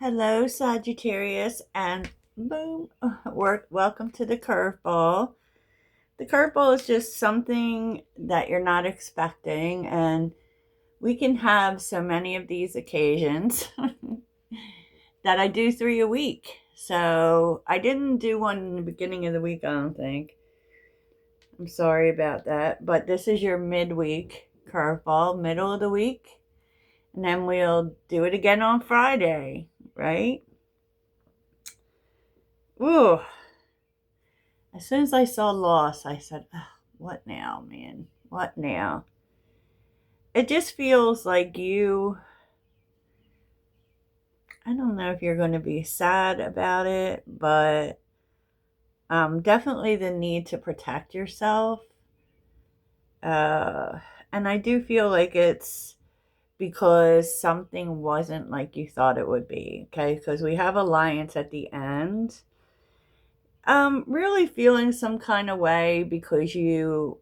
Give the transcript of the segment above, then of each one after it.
Hello, Sagittarius, and boom, welcome to the curveball. The curveball is just something that you're not expecting, and we can have so many of these occasions that I do 3 a week. So I didn't do one in the beginning of the week, I don't think. I'm sorry about that, but this is your midweek curveball, middle of the week, and then we'll do it again on Friday, right? Ooh. As soon as I saw loss, I said, "Ugh, what now, man? What now?" It just feels like I don't know if you're going to be sad about it, but definitely the need to protect yourself. Uh, and I do feel like it's because something wasn't like you thought it would be, okay? Because we have alliance at the end. Really feeling some kind of way because you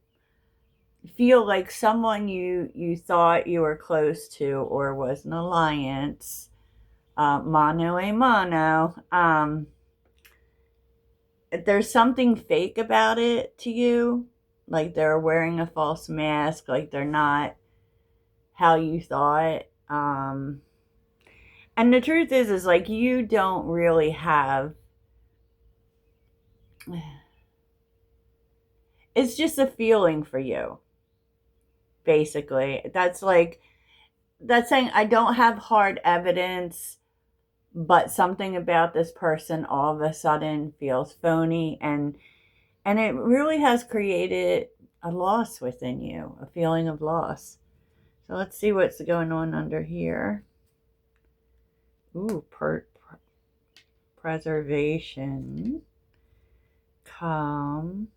feel like someone you thought you were close to or was an alliance, mano a mano, there's something fake about it to you, like they're wearing a false mask, like they're not how you thought. And the truth is like you don't really have, it's just a feeling for you, basically. That's saying I don't have hard evidence, but something about this person all of a sudden feels phony, and it really has created a loss within you, a feeling of loss. So let's see what's going on under here. Ooh, preservation, calm.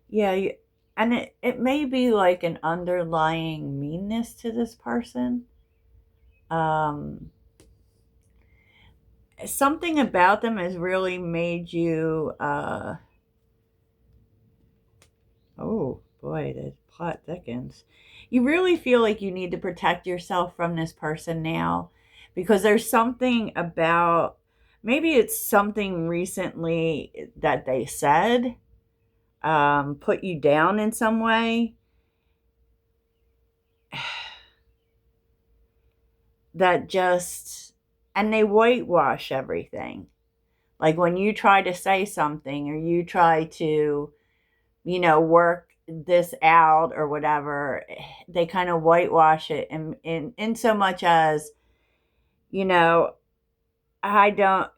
Yeah, and it may be like an underlying meanness to this person. Um, Something about them has really made you oh boy, the plot thickens. You really feel like you need to protect yourself from this person now because there's something about, maybe it's something recently that they said, put you down in some way, that just, and they whitewash everything. Like when you try to say something or you try to, work this out or whatever, they kind of whitewash it in so much as, you know, I don't,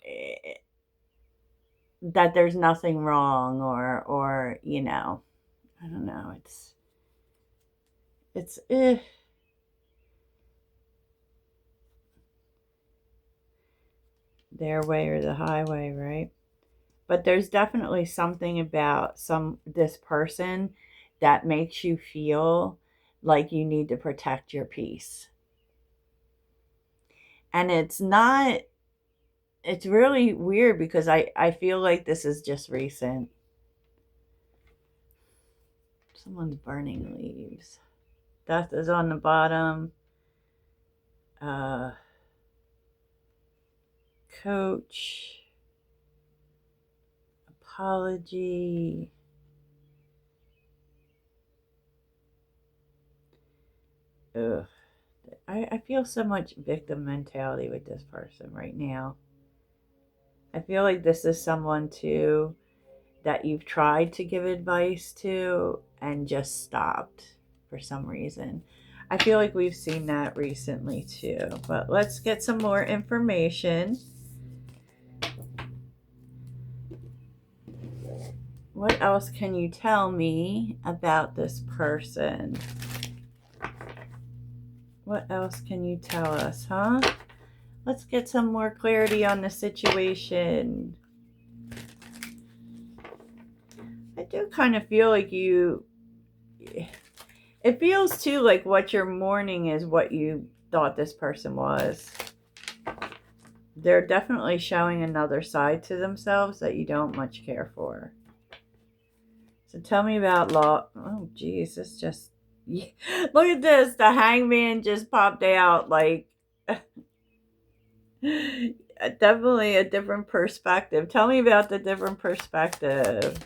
that there's nothing wrong, or, I don't know. It's their way or the highway, right? But there's definitely something about this person that makes you feel like you need to protect your peace. And it's really weird because I feel like this is just recent. Someone's burning leaves. Death is on the bottom. Uh, Coach. Apology. Ugh. I feel so much victim mentality with this person right now. I feel like this is someone too that you've tried to give advice to and just stopped for some reason. I feel like we've seen that recently too. But let's get some more information. What else can you tell me about this person? What else can you tell us, huh? Let's get some more clarity on the situation. I do kind of feel like it feels too like what you're mourning is what you thought this person was. They're definitely showing another side to themselves that you don't much care for. So tell me about law. Oh, geez, this just, look at this. The hangman just popped out. Like, Definitely a different perspective. Tell me about the different perspective.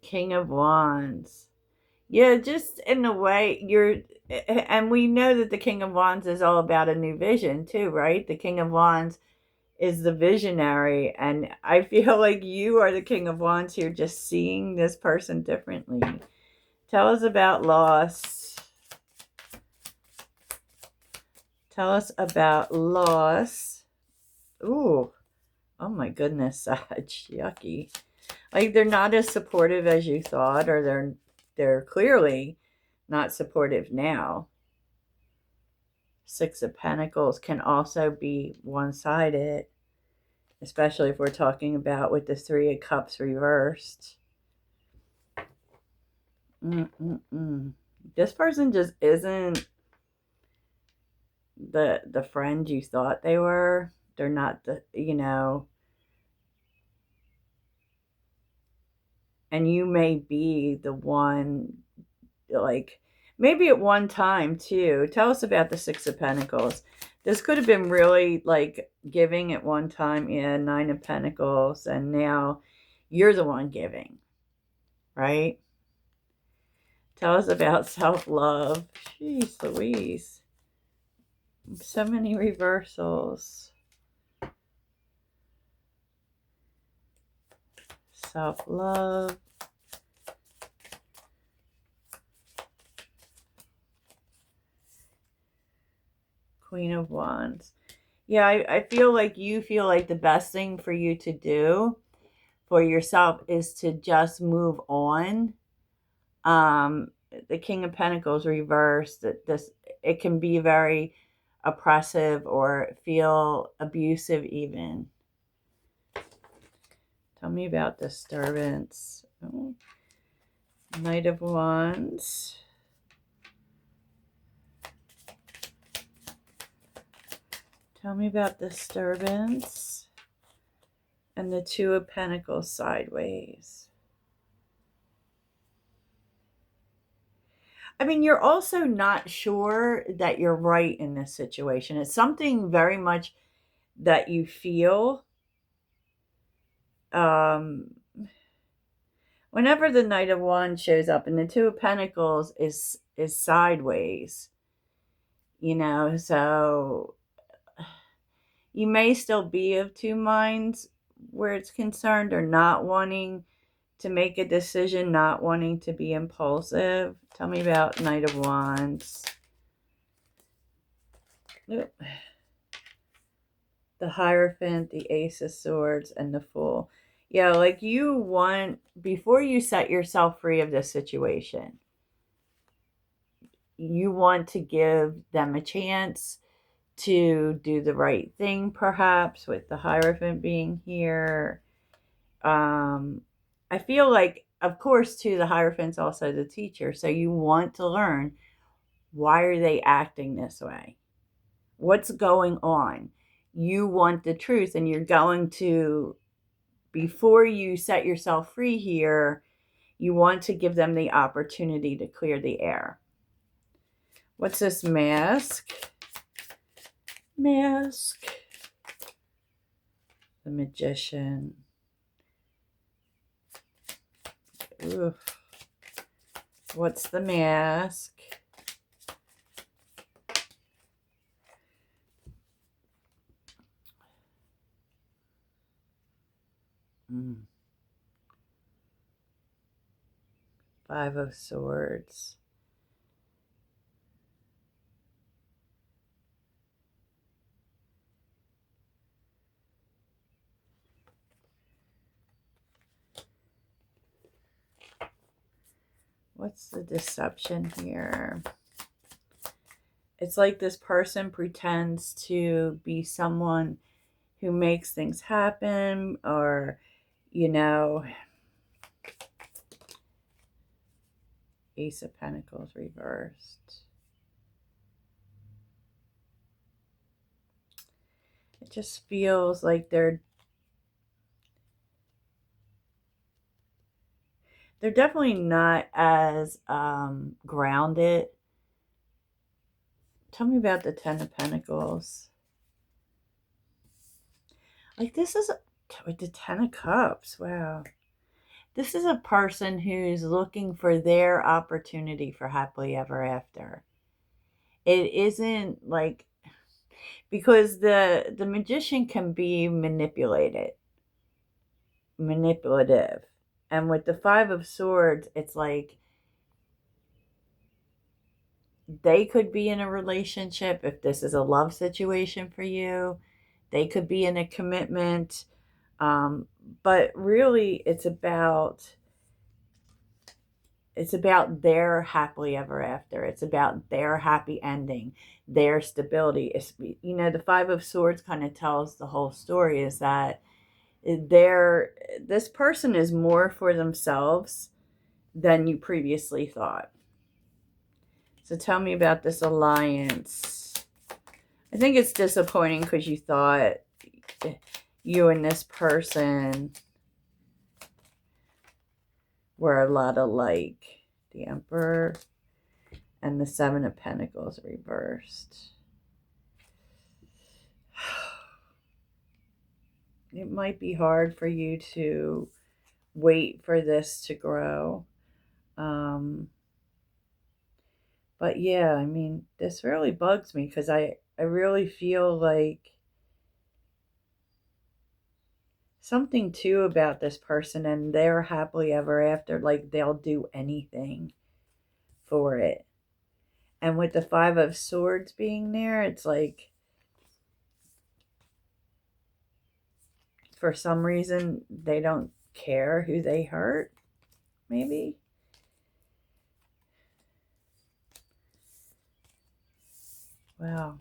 King of Wands. Yeah, just in a way, and we know that the King of Wands is all about a new vision too, right? The King of Wands is the visionary, and I feel like you are the King of Wands here, just seeing this person differently. Tell us about loss. Tell us about loss. Ooh, oh my goodness, Sag, yucky. Like they're not as supportive as you thought, or they're clearly not supportive now. Six of Pentacles can also be one-sided, especially if we're talking about with the Three of Cups reversed. This person just isn't the friend you thought they were. They're not and you may be the one, like maybe at one time too. Tell us about the Six of Pentacles. This could have been really like giving at one time. Yeah, Nine of Pentacles, and now you're the one giving, right? Tell us about self-love. Jeez Louise. So many reversals. Self-love. Queen of Wands. Yeah, I feel like you feel like the best thing for you to do for yourself is to just move on. The King of Pentacles reversed. It can be very oppressive or feel abusive even. Tell me about disturbance. Oh. Knight of Wands. Tell me about disturbance. And the Two of Pentacles sideways. I mean, you're also not sure that you're right in this situation. It's something very much that you feel. Whenever the Knight of Wands shows up and the Two of Pentacles is sideways, so you may still be of two minds where it's concerned, or not wanting to make a decision, not wanting to be impulsive. Tell me about Knight of Wands. Oop. The Hierophant, the Ace of Swords, and the Fool. Yeah, like you want, before you set yourself free of this situation, you want to give them a chance to do the right thing, perhaps, with the Hierophant being here. I feel like, of course, too, the Hierophant's also the teacher. So you want to learn, why are they acting this way? What's going on? You want the truth, and you're going to, before you set yourself free here, you want to give them the opportunity to clear the air. What's this mask? Mask. The Magician. Ooh. What's the mask? Five of Swords. What's the deception here? It's like this person pretends to be someone who makes things happen, or, Ace of Pentacles reversed. It just feels like they're definitely not as grounded Tell me about the Ten of Pentacles. Like this is with the Ten of Cups. Wow. This is a person who's looking for their opportunity for happily ever after. It isn't like, because the magician can be manipulative. And with the Five of Swords, it's like they could be in a relationship. If this is a love situation for you, they could be in a commitment. But really, it's about their happily ever after. It's about their happy ending, their stability. It's, the Five of Swords kind of tells the whole story, is that this person is more for themselves than you previously thought. So tell me about this alliance. I think it's disappointing because you thought you and this person were a lot alike. The Emperor and the Seven of Pentacles reversed. It might be hard for you to wait for this to grow. But yeah, I mean, this really bugs me because I really feel like something too about this person and their happily ever after, like they'll do anything for it. And with the Five of Swords being there, it's like for some reason they don't care who they hurt, maybe. Wow.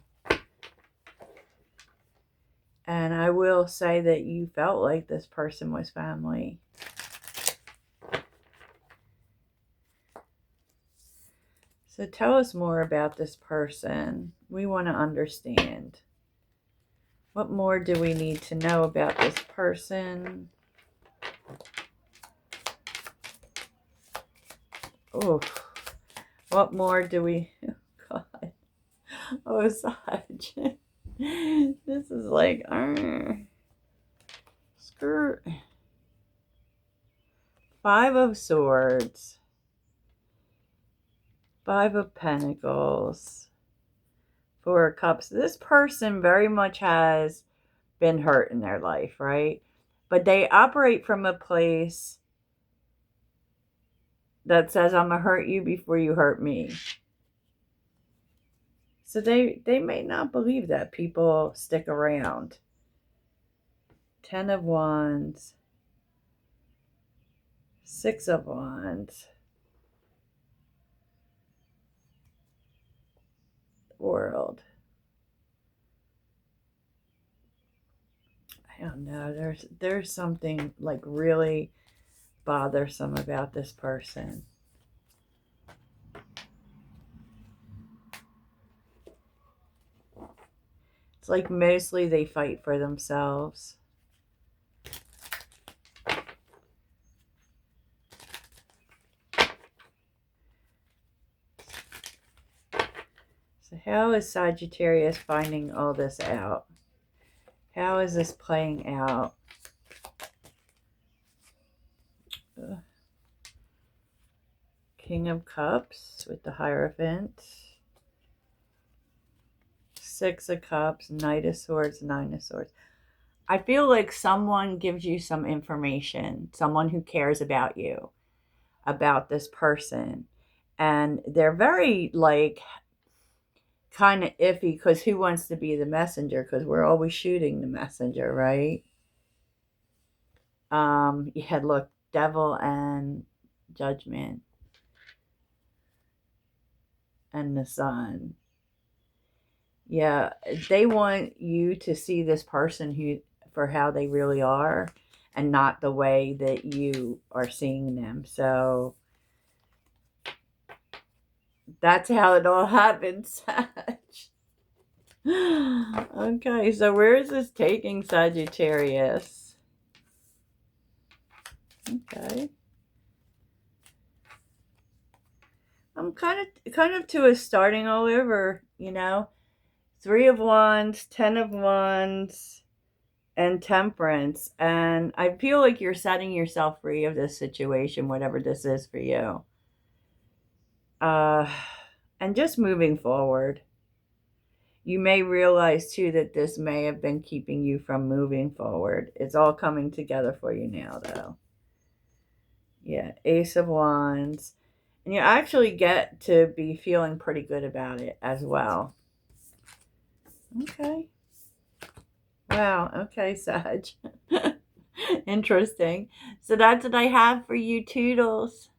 And I will say that you felt like this person was family. So tell us more about this person. We want to understand. What more do we need to know about this person? Oh, what more do we... Oh, God. Oh, Sag. This is like... skirt. Five of Swords. Five of Pentacles. Four of Cups. This person very much has been hurt in their life, right? But they operate from a place that says, I'm going to hurt you before you hurt me. So they may not believe that people stick around. Ten of Wands. Six of Wands. World. I don't know. There's something like really bothersome about this person. It's like mostly they fight for themselves. So how is Sagittarius finding all this out? How is this playing out? King of Cups with the Hierophant. Six of Cups, Knight of Swords, Nine of Swords. I feel like someone gives you some information, someone who cares about you, about this person. And they're very like kind of iffy because who wants to be the messenger? Because we're always shooting the messenger, right? You had look, Devil and Judgment and the Sun. Yeah, they want you to see this person for how they really are and not the way that you are seeing them. So that's how it all happens, Sag. Okay, so where is this taking Sagittarius? Okay. I'm kind of to a starting all over, you know. Three of Wands, 10 of Wands, and Temperance. And I feel like you're setting yourself free of this situation, whatever this is for you. Uh, and just moving forward. You may realize too that this may have been keeping you from moving forward. It's all coming together for you now, though. Yeah, Ace of Wands. And you actually get to be feeling pretty good about it as well. Okay. Wow. Okay, Sag. Interesting. So that's what I have for you, Toodles.